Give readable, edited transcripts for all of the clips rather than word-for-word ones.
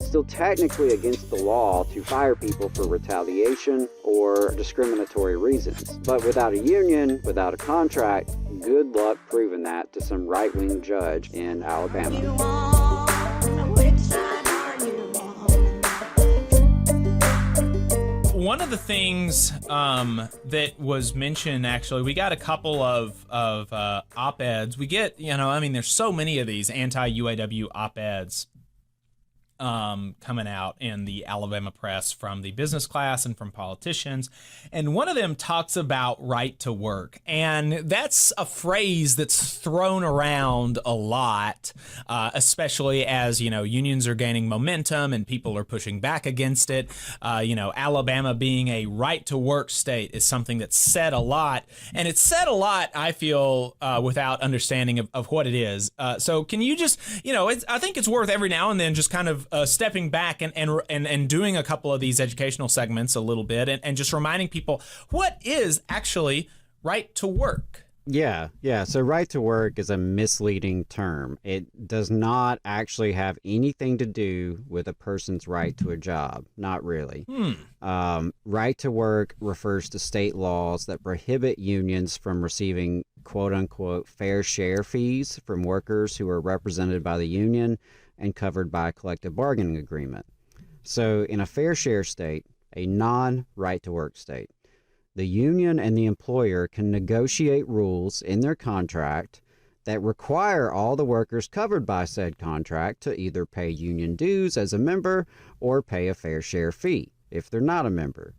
still technically against the law to fire people for retaliation or discriminatory reasons. But without a union, without a contract, good luck proving that to some right-wing judge in Alabama. One of the things that was mentioned, actually, we got a couple of op-eds. We get, there's so many of these anti-UAW op-eds coming out in the Alabama press from the business class and from politicians. And one of them talks about right to work. And that's a phrase that's thrown around a lot, especially as, unions are gaining momentum and people are pushing back against it. Alabama being a right to work state is something that's said a lot. And it's said a lot, I feel, without understanding of what it is. So can you just, I think it's worth every now and then just kind of stepping back and doing a couple of these educational segments a little bit and just reminding people what is actually right to work. Yeah. So right to work is a misleading term. It does not actually have anything to do with a person's right to a job. Not really. Right to work refers to state laws that prohibit unions from receiving quote unquote fair share fees from workers who are represented by the union and covered by a collective bargaining agreement. So in a fair share state, a non-right to work state, the union and the employer can negotiate rules in their contract that require all the workers covered by said contract to either pay union dues as a member or pay a fair share fee if they're not a member.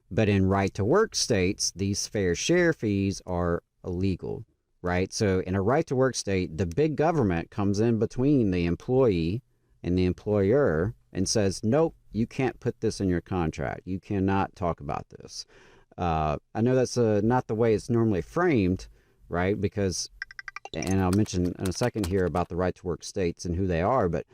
But in right to work states, these fair share fees are illegal. Right? So in a right to work state, the big government comes in between the employee and the employer and says, nope, you can't put this in your contract. You cannot talk about this. I know that's not the way it's normally framed, right? Because, and I'll mention in a second here about the right to work states and who they are, but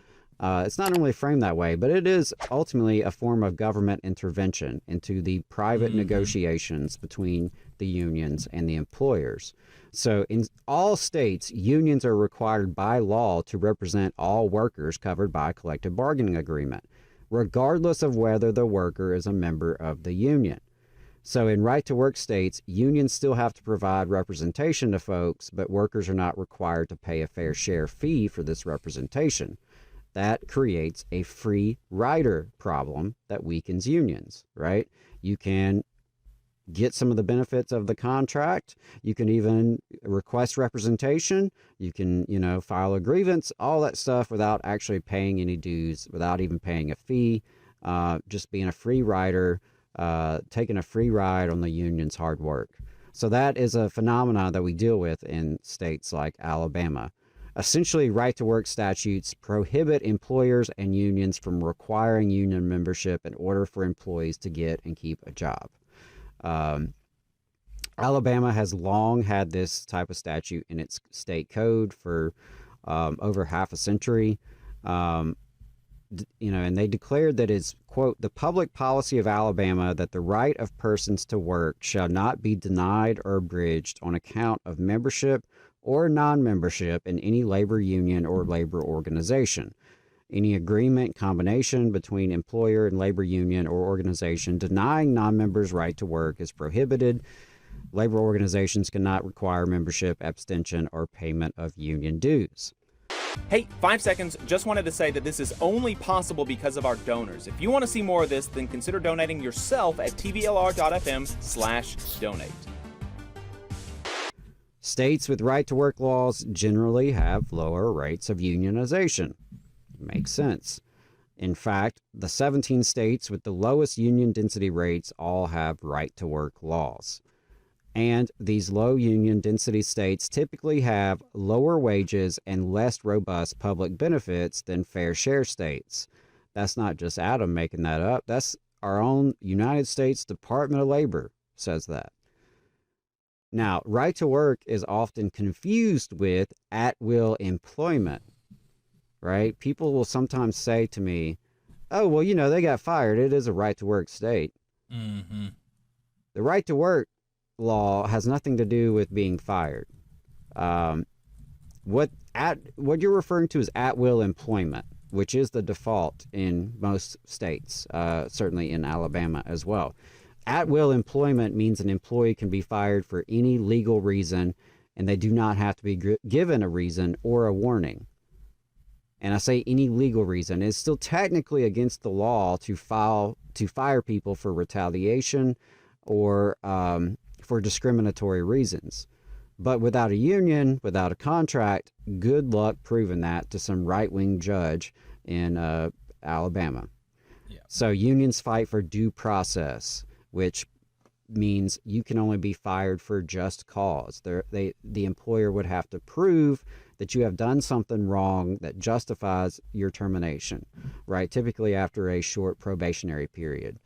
it's not normally framed that way, but it is ultimately a form of government intervention into the private negotiations between the unions and the employers. So in all states, unions are required by law to represent all workers covered by a collective bargaining agreement, regardless of whether the worker is a member of the union. So in right to work states, unions still have to provide representation to folks, but workers are not required to pay a fair share fee for this representation. That creates a free rider problem that weakens unions, right? You can get some of the benefits of the contract. You can even request representation. You can, file a grievance, all that stuff without actually paying any dues, without even paying a fee, just being a free rider, taking a free ride on the union's hard work. So that is a phenomenon that we deal with in states like Alabama. Essentially, right-to-work statutes prohibit employers and unions from requiring union membership in order for employees to get and keep a job. Alabama has long had this type of statute in its state code for over half a century. And they declared that it's, quote, the public policy of Alabama that the right of persons to work shall not be denied or abridged on account of membership or non-membership in any labor union or labor organization. Any agreement, combination between employer and labor union or organization denying non-members' right to work is prohibited. Labor organizations cannot require membership, abstention, or payment of union dues. Hey, 5 seconds. Just wanted to say that this is only possible because of our donors. If you want to see more of this, then consider donating yourself at tvlr.fm/donate. States with right-to-work laws generally have lower rates of unionization. Makes sense. In fact, the 17 states with the lowest union density rates all have right-to-work laws. And these low union density states typically have lower wages and less robust public benefits than fair share states. That's not just Adam making that up. That's our own United States Department of Labor says that. Now, right to work is often confused with at-will employment, right? People will sometimes say to me, oh, well, they got fired. It is a right to work state. Mm-hmm. The right to work law has nothing to do with being fired. What you're referring to is at-will employment. which is the default in most states, certainly in Alabama as well. At-will employment means an employee can be fired for any legal reason, and they do not have to be given a reason or a warning. And I say any legal reason. It's still technically against the law to fire people for retaliation or for discriminatory reasons. But without a union, without a contract, good luck proving that to some right-wing judge in Alabama. Yeah. So unions fight for due process, which means you can only be fired for just cause. The employer would have to prove that you have done something wrong that justifies your termination, right? Typically after a short probationary period.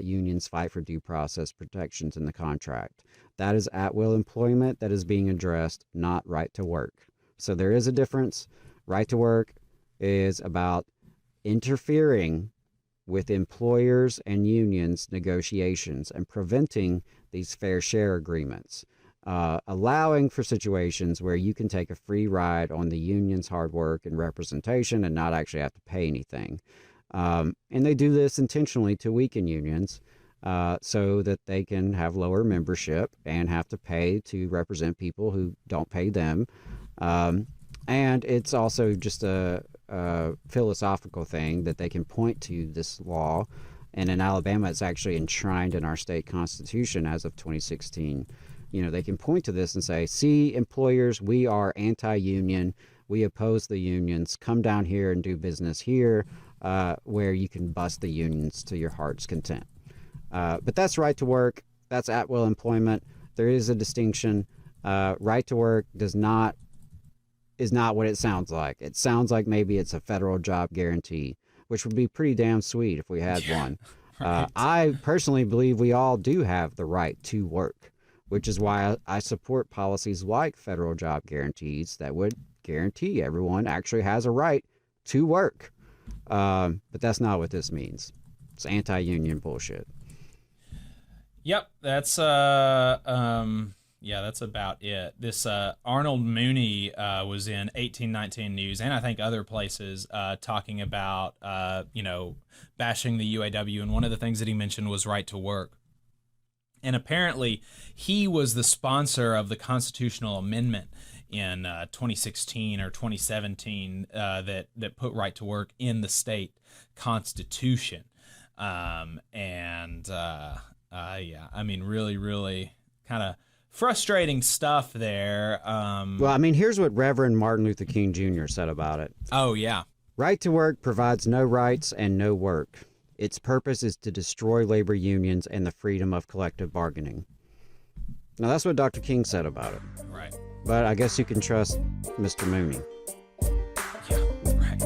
Unions fight for due process protections in the contract. That is at-will employment that is being addressed, not right to work. So there is a difference. Right to work is about interfering with employers and unions' negotiations and preventing these fair share agreements, allowing for situations where you can take a free ride on the union's hard work and representation and not actually have to pay anything. And they do this intentionally to weaken unions so that they can have lower membership and have to pay to represent people who don't pay them. And it's also just a philosophical thing that they can point to this law. And in Alabama, it's actually enshrined in our state constitution as of 2016. You know, they can point to this and say, see, employers, we are anti-union. We oppose the unions. Come down here and do business here, where you can bust the unions to your heart's content. But that's right to work. That's at-will employment. There is a distinction. Right to work is not what it sounds like. It sounds like maybe it's a federal job guarantee, which would be pretty damn sweet if we had one. Right. I personally believe we all do have the right to work, which is why I support policies like federal job guarantees that would guarantee everyone actually has a right to work. But that's not what this means. It's anti-union bullshit. Yep, that's that's about it. This Arnold Mooney was in 1819 News, and I think other places, talking about bashing the UAW, and one of the things that he mentioned was right to work. And apparently, he was the sponsor of the constitutional amendment in 2016 or 2017 that put right to work in the state constitution. Really, really kind of frustrating stuff there. Here's what Reverend Martin Luther King Jr. said about it. Oh, yeah. Right to work provides no rights and no work. Its purpose is to destroy labor unions and the freedom of collective bargaining. Now, that's what Dr. King said about it. Right. But I guess you can trust Mr. Mooney. Yeah, right.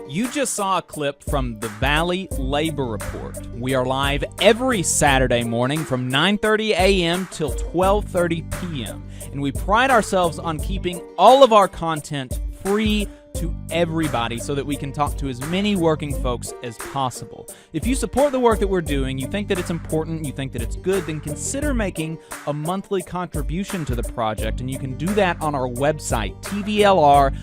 You just saw a clip from the Valley Labor Report. We are live every Saturday morning from 9:30 a.m. till 12:30 p.m. And we pride ourselves on keeping all of our content free to everybody so that we can talk to as many working folks as possible. If you support the work that we're doing, you think that it's important, you think that it's good, then consider making a monthly contribution to the project, and you can do that on our website, tvlr.fm.